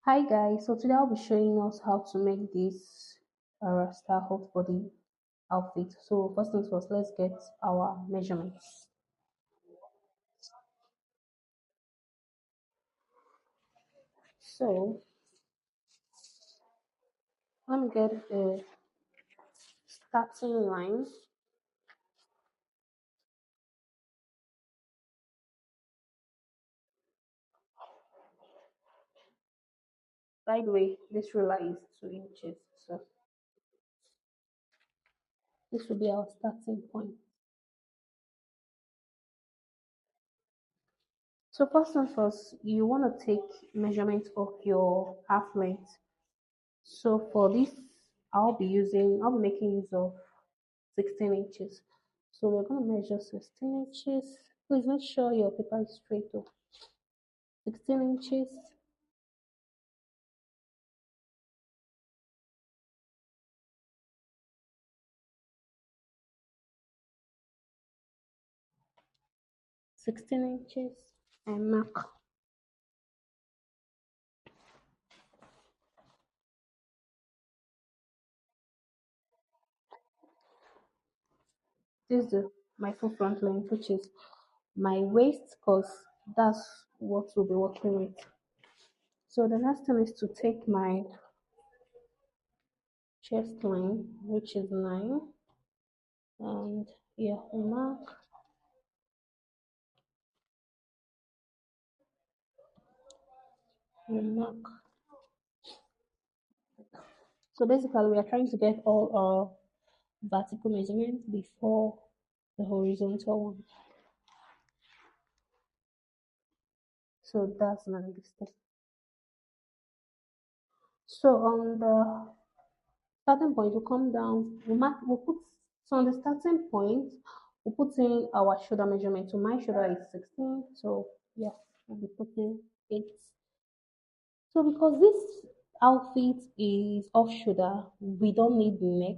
Hi guys, so today I'll be showing us how to make this star hot body outfit. So first things first, let's get our measurements. So let me get a starting line. By the way, this ruler is 2 inches, so this will be our starting point. So first things first, you want to take measurement of your half length. So for this, I'll be making use of 16 inches. So we're going to measure 16 inches. Please make sure your paper is straight though. 16 inches. 16 inches and mark. This is my full front length, which is my waist, because that's what we'll be working with. So the next thing is to take my chest line, which is 9, and yeah, we mark. So basically, we are trying to get all our vertical measurements before the horizontal one. So that's my mistake. So on the starting point, we'll come down, we'll put, so on the starting point, we'll put in our shoulder measurement. So my shoulder is 16, so yeah, we'll be putting 8. So because this outfit is off shoulder, we don't need neck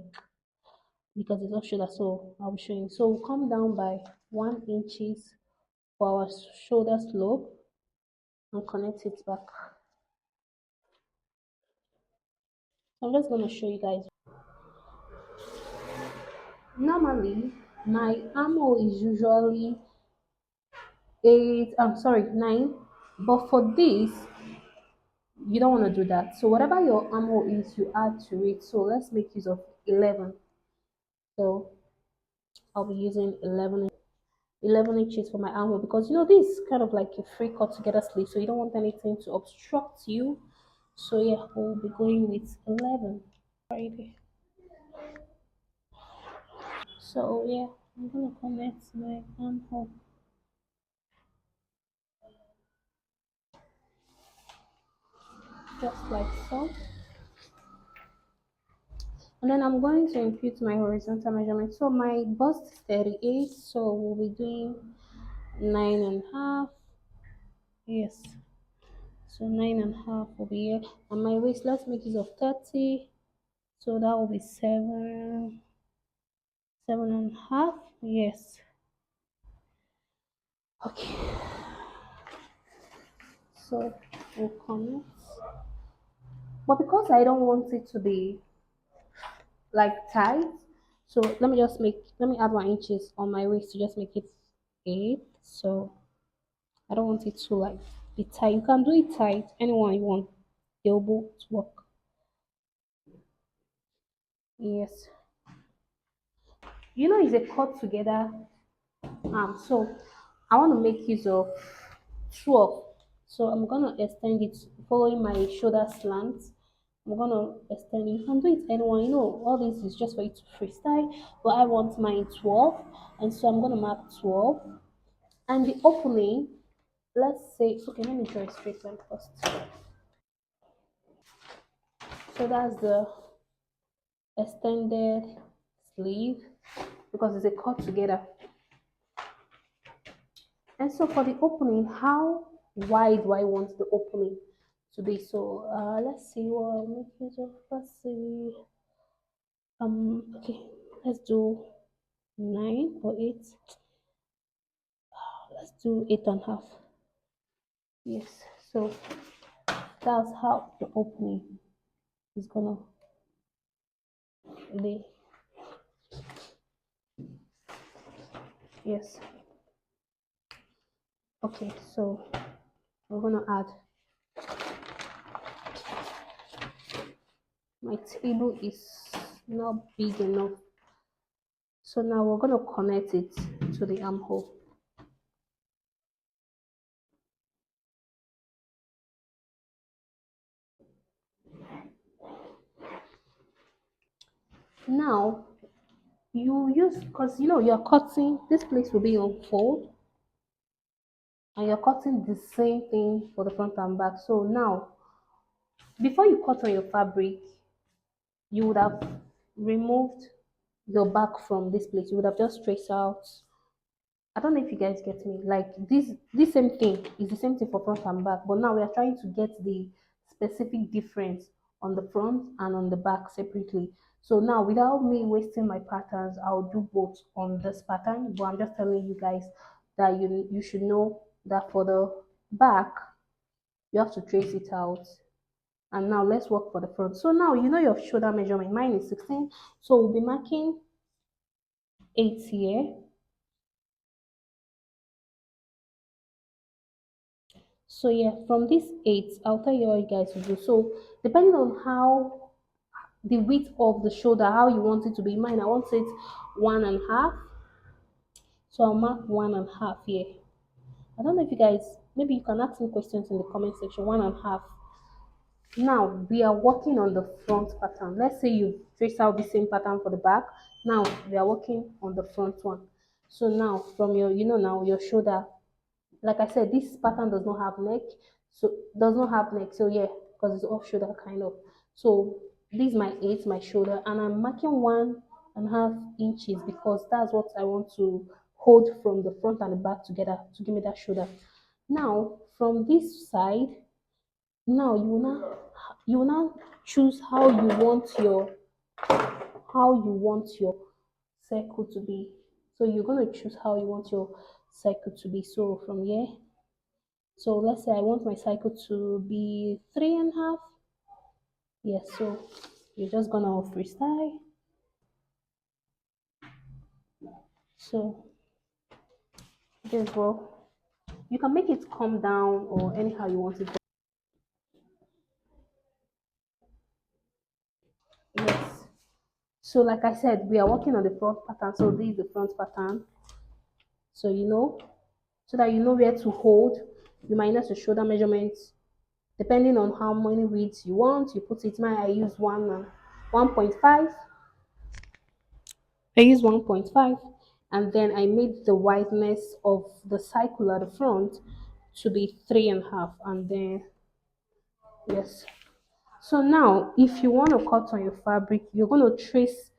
because it's off shoulder, so I'll be showing. So we'll come down by 1 inches for our shoulder slope and connect it back. So I'm just going to show you guys. Normally, my armhole is usually 8, I'm sorry, 9, but for this, you don't want to do that. So whatever your armhole is, you add to it. So let's make use of 11. So I'll be using 11 inches for my armhole because this is kind of like a free cut together sleeve, so you don't want anything to obstruct you. So yeah, we'll be going with 11 right there. So yeah, I'm gonna connect my armhole just like so. And then I'm going to impute my horizontal measurement. So my bust is 38, so we'll be doing 9.5. Yes, so 9.5 will be here. And my waist, let's make use of 30. So that will be 7.5. Yes. Okay. So we'll connect. But because I don't want it to be like tight, so let me add 1 inches on my waist to just make it 8. So I don't want it to like be tight. You can do it tight, anyone you want. They'll both work. Yes. It's a cut together. So I want to make use of 12. So I'm gonna extend it following my shoulder slant. I'm gonna extend it. You can do it anyone. All this is just for you to freestyle. But I want mine 12, and so I'm gonna mark 12. And the opening, let's say, okay, let me draw a straight line first. So that's the extended sleeve because it's a cut together. And so for the opening, how wide do I want the opening to be? So let's see what I'll make use of. Let's see. Okay, let's do 9 or 8. Let's do 8.5. Yes. So That's how the opening is gonna be. Yes. Okay, so we're gonna add, my table is not big enough, so now we're gonna connect it to the armhole. Now you use, because you're cutting, this place will be on fold, and you're cutting the same thing for the front and back. So now, before you cut on your fabric, you would have removed your back from this place. You would have just traced out. I don't know if you guys get me. Like this same thing is the same thing for front and back, but now we are trying to get the specific difference on the front and on the back separately. So now, without me wasting my patterns, I'll do both on this pattern. But I'm just telling you guys that you should know that for the back, you have to trace it out. And now let's work for the front. So now your shoulder measurement. Mine is 16, so we'll be marking 8 here. So yeah, from this 8, I'll tell you what you guys to do. So depending on how the width of the shoulder, how you want it to be. Mine, I want it 1.5. So I'll mark 1.5 here. I don't know if you guys, maybe you can ask me questions in the comment section. 1.5. Now we are working on the front pattern. Let's say you trace out the same pattern for the back. Now we are working on the front one. So now from your, now your shoulder, like I said, this pattern does not have neck, so yeah, because it's off shoulder kind of. So this is my 8, my shoulder, and I'm marking 1.5 inches because that's what I want to hold from the front and the back together to give me that shoulder. Now from this side, now you will now choose how you want your circle to be. So you're going to choose how you want your circle to be. So from here, so let's say I want my cycle to be 3.5. Yes, so you're just gonna freestyle. So this, well, you can make it come down or anyhow you want it. Yes. So like I said, we are working on the front pattern. So this is the front pattern. So so that you know where to hold, you minus the shoulder measurements. Depending on how many widths you want, you put it. Mine, I use 1.5. I use 1.5, and then I made the wideness of the cycle at the front to be 3.5, and then yes. So now, if you want to cut on your fabric, you're gonna trace.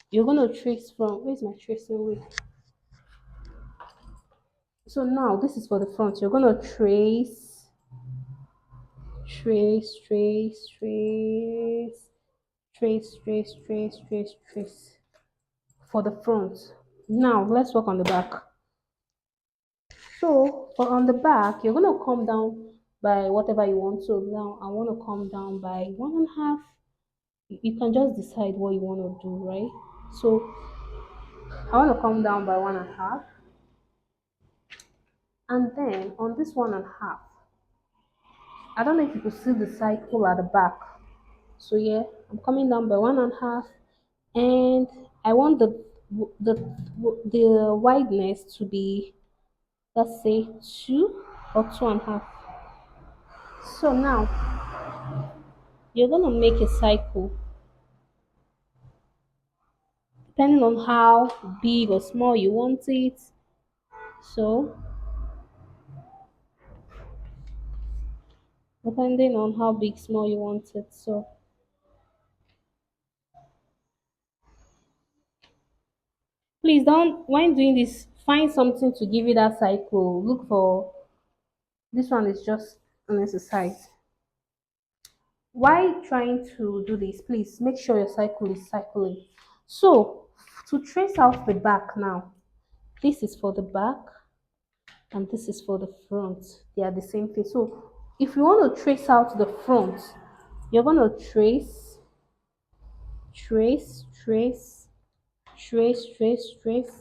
You're gonna trace from, where's my tracing wheel? So now this is for the front. You're gonna trace, trace, trace, trace, trace, trace, trace, trace for the front. Now let's work on the back. So for on the back, you're gonna come down by whatever you want. So now I want to come down by 1.5. You can just decide what you want to do, right? So I want to come down by 1.5, and then on this 1.5, I don't know if you could see the cycle at the back. So yeah, I'm coming down by 1.5, and I want the the wideness to be, let's say, 2 or 2.5. So now you're gonna make a cycle depending on how big or small you want it. So depending on how big small you want it. So please don't, when doing this, find something to give you that cycle. Look for, this one is just an exercise. While trying to do this, please make sure your cycle is cycling. So to trace out the back now, this is for the back and this is for the front. They are the same thing. So if you want to trace out the front, you're going to trace, trace, trace, trace, trace,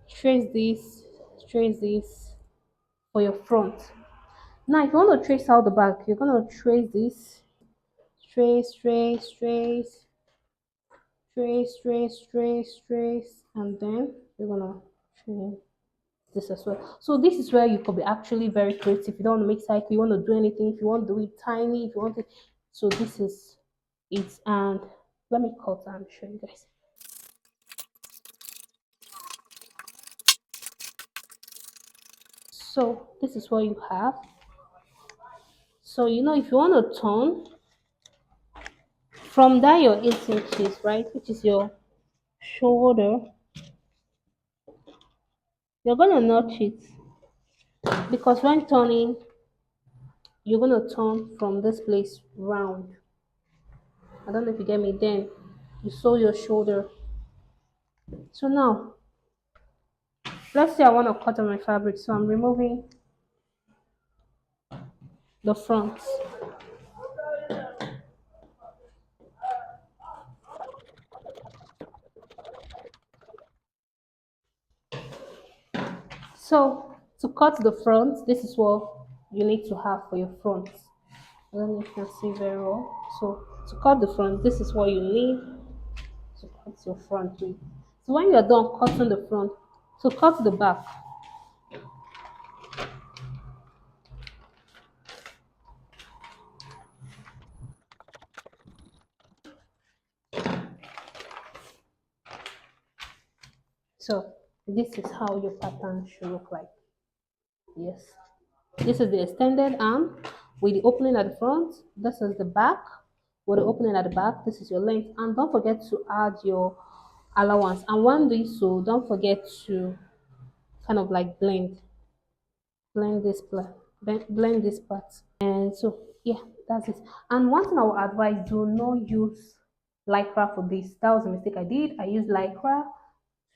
trace this, trace this for your front. Now, if you want to trace out the back, you're going to trace this, trace, trace, trace, trace, trace, trace, trace, and then you're going to trace this as well. So this is where you could be actually very creative. You don't want to make cycle, you want to do anything, if you want to do it tiny, if you want it. So this is it. And let me cut and show you guys. So this is what you have. So if you want to turn from that your 8 inches, right, which is your shoulder, you're gonna notch it, because when turning, you're gonna turn from this place round. I don't know if you get me. Then you sew your shoulder. So now, let's say I want to cut on my fabric, so I'm removing the front. So to cut the front, this is what you need to have for your front. I don't know if you can see very well. So to cut the front, this is what you need to cut your front with. So when you're done cutting the front, to cut the back, so this is how your pattern should look like. Yes. This is the extended arm with the opening at the front. This is the back with the opening at the back. This is your length. And don't forget to add your allowance. And when doing so, don't forget to kind of like blend this part, blend this part. And so yeah, that's it. And one thing I would advise: do not use lycra for this. That was a mistake I did. I used lycra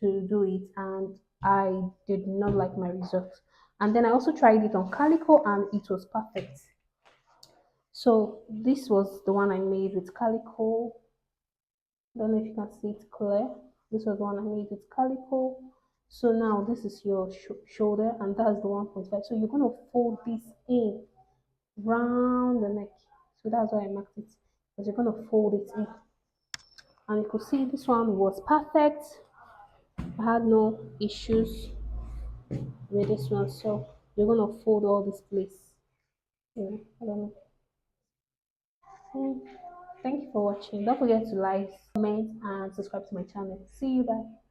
to do it, and I did not like my results. And then I also tried it on calico, and it was perfect. So this was the one I made with calico. Don't know if you can see it clear. This was the one I made with calico. So now this is your shoulder, and that's the 1.5. So you're going to fold this in round the neck. So that's why I marked it, because you're going to fold it in. And you could see this one was perfect. I had no issues with this one. So you're going to fold all this place. I don't know. Mm, Thank you for watching. Don't forget to like, comment, and subscribe to my channel. See you. Bye.